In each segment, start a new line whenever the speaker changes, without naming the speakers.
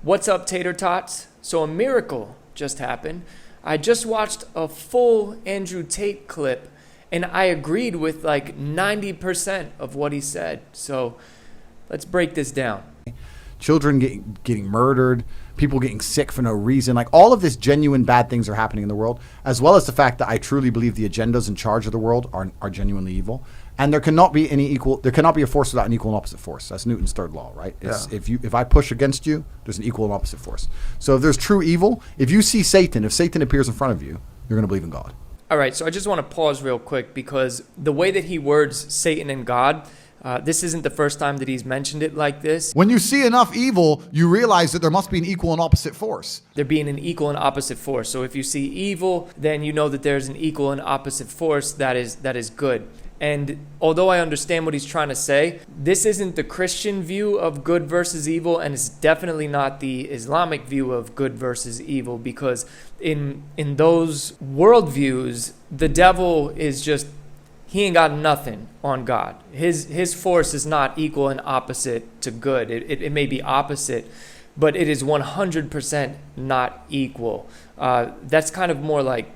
What's up, tater tots? So a miracle just happened. I just watched a full Andrew Tate clip, and I agreed with like 90% of what he said. So let's break this down.
Children getting murdered, people getting sick for no reason. Like, all of this genuine bad things are happening in the world, as well as the fact that I truly believe the agendas in charge of the world are genuinely evil. And there cannot be a force without an equal and opposite force. That's Newton's third law, right? If I push against you, there's an equal and opposite force. So if there's true evil, if Satan appears in front of you, you're going to believe in God.
All right, so I just want to pause real quick, because the way that he words Satan and God, this isn't the first time that he's mentioned it like this.
When you see enough evil, you realize that there must be an equal and opposite force.
There being an equal and opposite force. So if you see evil, then you know that there's an equal and opposite force that is good. And although I understand what he's trying to say, this isn't the Christian view of good versus evil, and it's definitely not the Islamic view of good versus evil, because in those worldviews, the devil is just, he ain't got nothing on God. His force is not equal and opposite to good. It may be opposite, but it is 100% not equal. That's kind of more like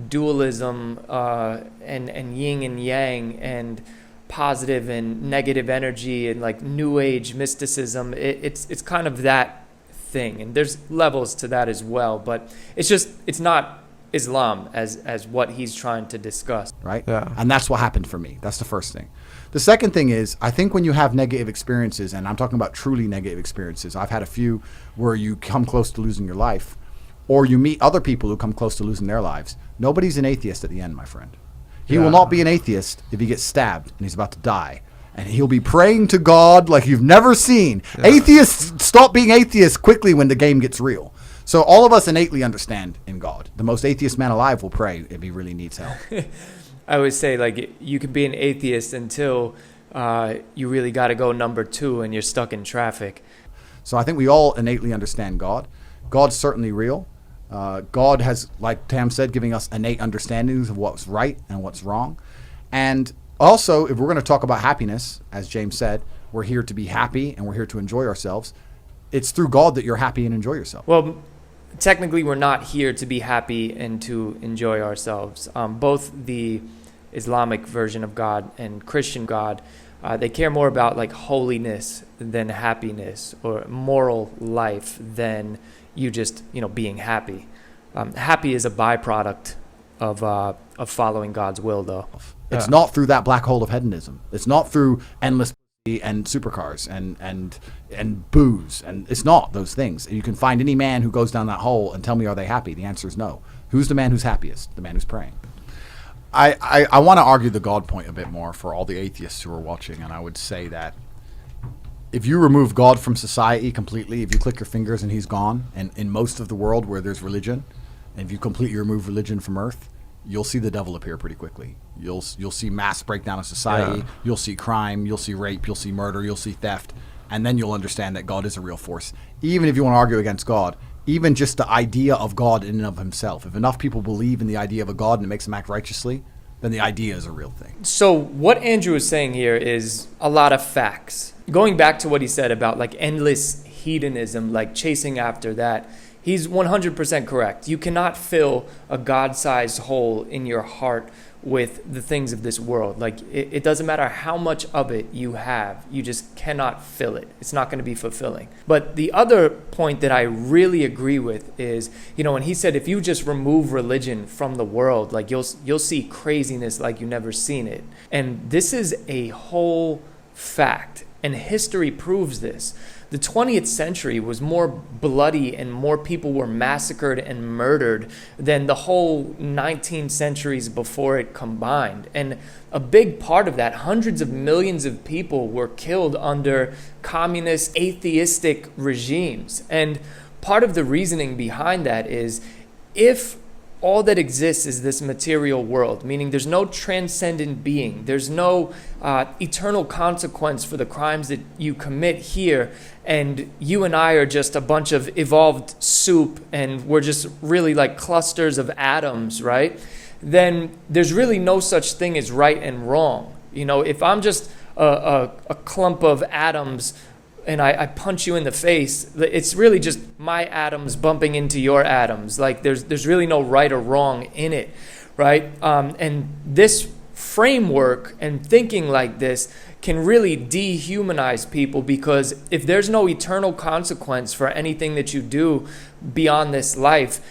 dualism and yin and yang and positive and negative energy and like new age mysticism. It's kind of that thing, and there's levels to that as well, but it's not Islam as what he's trying to discuss.
Right? Yeah. And that's what happened for me. That's the first thing. The second thing is, I think when you have negative experiences, and I'm talking about truly negative experiences, I've had a few where you come close to losing your life, or you meet other people who come close to losing their lives. Nobody's an atheist at the end, my friend. He will not be an atheist if he gets stabbed and he's about to die. And he'll be praying to God like you've never seen. Yeah. Atheists stop being atheists quickly when the game gets real. So all of us innately understand in God. The most atheist man alive will pray if he really needs help.
I always say, like, you can be an atheist until you really got to go number 2 and you're stuck in traffic.
So I think we all innately understand God. God's certainly real. God has, like Tam said, giving us innate understandings of what's right and what's wrong. And also, if we're going to talk about happiness, as James said, we're here to be happy and we're here to enjoy ourselves. It's through God that you're happy and enjoy yourself.
Well, technically, we're not here to be happy and to enjoy ourselves. Both the Islamic version of God and Christian God, they care more about like holiness than happiness, or moral life than you just, being happy. Happy is a byproduct of following God's will, though.
It's not through that black hole of hedonism. It's not through endless and supercars and booze, and it's not those things. You can find any man who goes down that hole and tell me, are they happy? The answer is no. Who's the man who's happiest? The man who's praying. I want to argue the God point a bit more for all the atheists who are watching, and I would say that if you remove God from society completely, if you click your fingers and he's gone, and in most of the world where there's religion, and if you completely remove religion from earth, you'll see the devil appear pretty quickly. You'll see mass breakdown of society. Yeah. You'll see crime. You'll see rape. You'll see murder. You'll see theft. And then you'll understand that God is a real force. Even if you want to argue against God, even just the idea of God in and of himself, if enough people believe in the idea of a God and it makes them act righteously, then the idea is a real thing.
So what Andrew is saying here is a lot of facts. Going back to what he said about like endless hedonism, like chasing after that, he's 100% correct. You cannot fill a God-sized hole in your heart with the things of this world. Like, it doesn't matter how much of it you have, you just cannot fill it. It's not going to be fulfilling. But the other point that I really agree with is, when he said if you just remove religion from the world, like you'll see craziness like you've never seen it. And this is a whole fact, and history proves this. The 20th century was more bloody and more people were massacred and murdered than the whole 19 centuries before it combined. And a big part of that, hundreds of millions of people were killed under communist, atheistic regimes. And part of the reasoning behind that is, if all that exists is this material world, meaning there's no transcendent being, there's no eternal consequence for the crimes that you commit here, and you and I are just a bunch of evolved soup, and we're just really like clusters of atoms, right? Then there's really no such thing as right and wrong. If I'm just a clump of atoms and I punch you in the face, it's really just my atoms bumping into your atoms. Like there's really no right or wrong in it, right? And this framework and thinking like this can really dehumanize people, because if there's no eternal consequence for anything that you do beyond this life,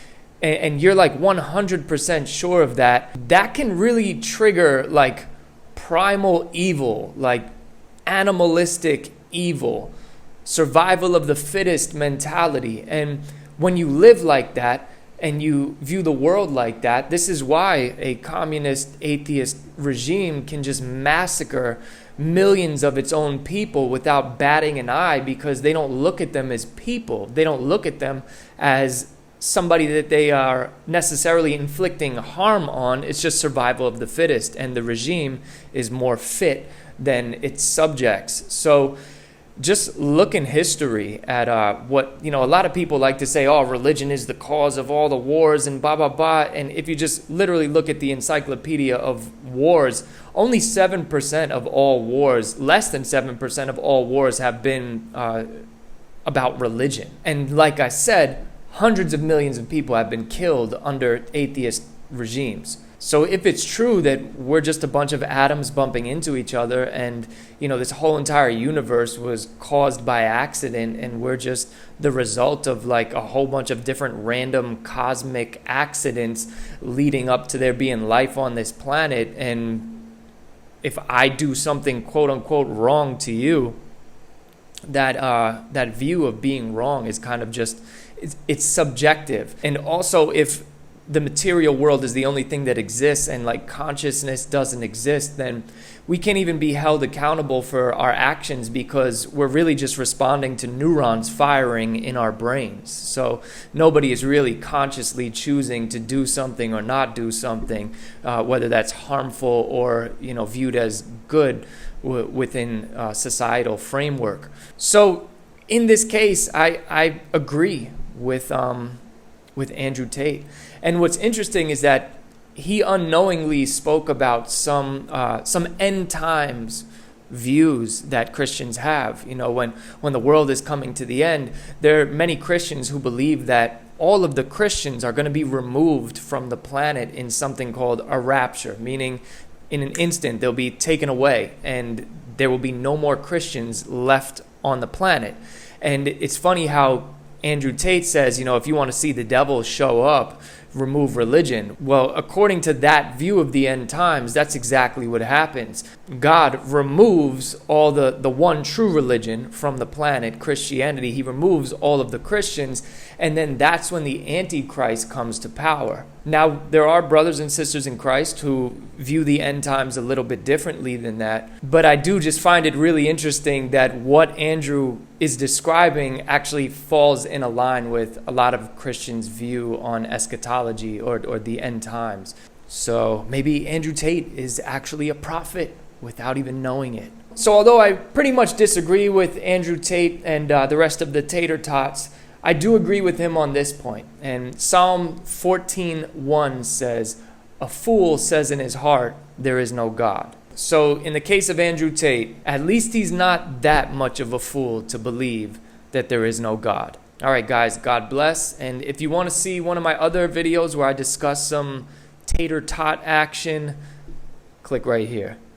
and you're like 100% sure of that, that can really trigger like primal evil, like animalistic evil, survival of the fittest mentality. And when you live like that and you view the world like that, this is why a communist atheist regime can just massacre millions of its own people without batting an eye, because they don't look at them as people. They don't look at them as somebody that they are necessarily inflicting harm on. It's just survival of the fittest, and the regime is more fit than its subjects. So just look in history at what, a lot of people like to say, oh, religion is the cause of all the wars and blah, blah, blah. And if you just literally look at the encyclopedia of wars, only 7% of all wars, less than 7% of all wars have been about religion. And like I said, hundreds of millions of people have been killed under atheist regimes. So if it's true that we're just a bunch of atoms bumping into each other, and this whole entire universe was caused by accident, and we're just the result of like a whole bunch of different random cosmic accidents leading up to there being life on this planet, and if I do something quote unquote wrong to you, that view of being wrong is kind of just, it's subjective. And also, if the material world is the only thing that exists and like consciousness doesn't exist, then we can't even be held accountable for our actions, because we're really just responding to neurons firing in our brains. So nobody is really consciously choosing to do something or not do something, whether that's harmful or viewed as good within societal framework. So in this case, I agree with Andrew Tate. And what's interesting is that he unknowingly spoke about some end times views that Christians have. When the world is coming to the end, there are many Christians who believe that all of the Christians are going to be removed from the planet in something called a rapture, meaning in an instant they'll be taken away and there will be no more Christians left on the planet. And it's funny how Andrew Tate says, if you want to see the devil show up, remove religion. Well, according to that view of the end times, that's exactly what happens. God removes all the one true religion from the planet, Christianity. He removes all of the Christians, and then that's when the Antichrist comes to power. Now, there are brothers and sisters in Christ who view the end times a little bit differently than that, but I do just find it really interesting that what Andrew is describing actually falls in a line with a lot of Christians' view on eschatology or the end times. So maybe Andrew Tate is actually a prophet without even knowing it. So although I pretty much disagree with Andrew Tate and the rest of the tater tots, I do agree with him on this point. And Psalm 14:1 says, "A fool says in his heart, there is no God." So in the case of Andrew Tate, at least he's not that much of a fool to believe that there is no God. All right, guys, God bless. And if you want to see one of my other videos where I discuss some tater tot action, click right here.